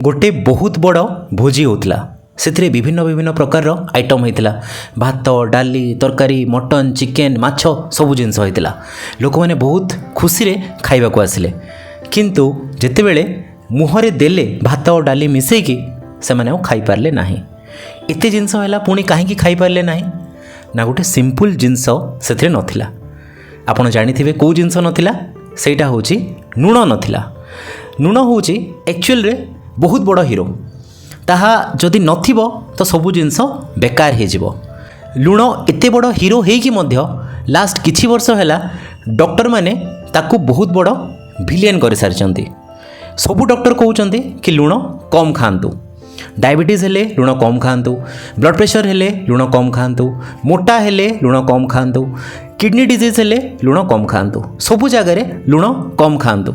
गोटे बहुत बड़ भोजी होता से विभिन्न विभिन्न प्रकार आइटम होता भात डाली तरकारी मटन चिकेन माछ सबू जिनस होता लोक मैंने बहुत खुशी रे खाइबा को आसिले किंतु जेतेबेले मुहरे देले भात और डाली मिसेकी से माने खाई पारले नाही। एते जिनस हैला पुणी काहेकि खाई पारले नाही ना गोटे सिंपल जिनस सेथिरे नथिला। आपण जानिथिबे को जिनस नथिला सेटा होची लूण नथिला। लूण होची एक्चुअल रे बहुत बड़ हीरो ताहा जदि नथिबो तो सबु जिनस बेकार हे जिवो। लूण एते बड़ हीरो हेकी मध्य लास्ट किछि वर्ष हैला डॉक्टर माने ताकू बहुत बड़ विलेन कर सारिचंती। सबु डॉक्टर कहउचंती कि लूण कम खांतु, डायबिटीज हेले लूण कम खांतु, ब्लड प्रेशर हेले लूण कम खांतु, मोटा हेले लूण कम खांतु, किडनी डिजीज हेले लूण कम खांतु, सबु जगह रे लूण कम खांतु।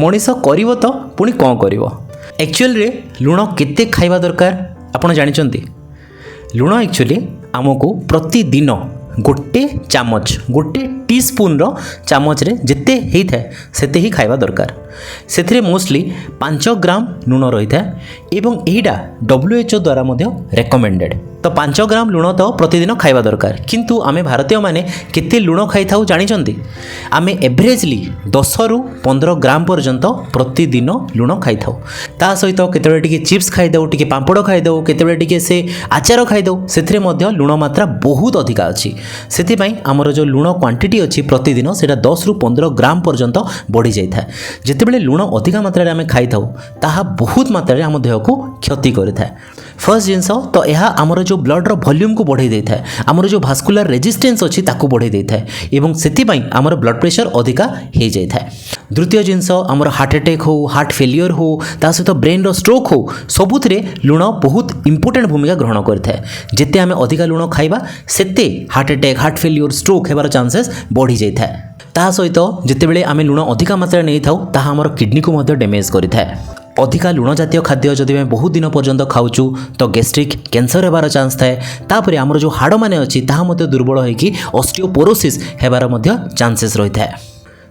मनीष करिवो तो पुणी कौन करिवो। एक्चुअल रे लूण केते खाइबा दरकार आपण जानिचंती। लूण एक्चुअली आमको प्रतिदिन गोटे चामच गोटे टीस्पून रो चामच रे जिते ही थाए सेते ही खाइबा दरकार। सेथिरे मोस्टली 5 ग्राम लूण रही था एवं एटा WHO द्वारा मध्य रेकमेंडेड। तो 5 ग्राम लूण तो प्रतिदिन खाइबा दरकार किंतु आमे भारतीय माने केते लूण खाई थाउ जानिचंती। आमे एवरेजली 10 रु 15 ग्राम पर्यंत प्रतिदिन लूण खाई थाउ। ता सहित केतेबेले टिके चिप्स खाई दउ, टिके पांपड़ खाई दउ, केतेबेले टिके से आचार खाई दउ, सेथिरे मध्य लूण मात्रा बहुत अधिका अछि। सेति पई हमर जो लूण क्वांटिटी अछि प्रतिदिन सेटा 10 रु 15 ग्राम पर्यंत बढ़ी जाय था। जेतेबेले लूण अधिका मात्रा रे आमे खाई थाउ ताहा बहुत मात्रा रे हम देह को क्षति करि था। फर्स्ट जिनस तो यह आमर जो ब्लड रो वॉल्यूम को बढ़ाई देता है, आमर जो भास्कुलर रेजिस्टेंस अच्छी ताकू बढ़ाई देता है एवं सेतिपई आमर ब्लड प्रेशर अधिका हो जाता है। द्वितीय जिनस आमर हार्ट अटैक हो, हार्ट फेलियर हो, ता सहित ब्रेन रो स्ट्रोक हो, सबुथिरे लूण बहुत इंपोर्टेंट भूमिका ग्रहण करता है। जिते आमे अधिका लूण खाइबा सेते heart attack, heart failure, stroke हेबार चांसेस बढ़ी जाता है। ता सहित जितेबेले आमे लूण अधिका मात्रा नहीं थाउ ताहा आमर किडनी को मध्य डैमेज करिथाय। अधिका लूण जातीय खाद्य जदि आम बहुत दिन पर्यंत खाऊँ तो गैस्ट्रिक कैंसर होबार चांस थाए। तापर आमर जो हाड़ माने अच्छी ताहा मध्य दुर्बल होइकी ऑस्टियोपोरोसिस हेबार मध्य चांसेस रही था।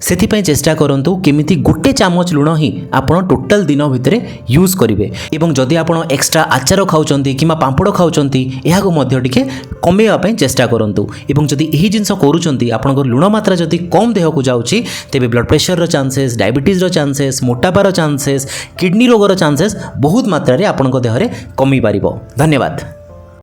सेथिपई चेष्टा करंतु केमिति गोटे चामच लूण ही आपण टोटल दिन भितर यूज करेंगे एवं जदि आपण एक्स्ट्रा आचार खाऊँच कि पांपड़ खाऊँच यह मध्य टिके कमेवाई चेष्टा करंतु। एवं जदि यही जिनस करूँच आपण लूण मात्रा जदि कम देह को जाऊँगी तेबे ब्लड प्रेशर रो चांसेस, डायबिटीज रो चांसेस, मोटापार चांसेस, किडनी रोगर चांसेस बहुत मात्रा रे आपण देह रे कमी पारिबो। धन्यवाद।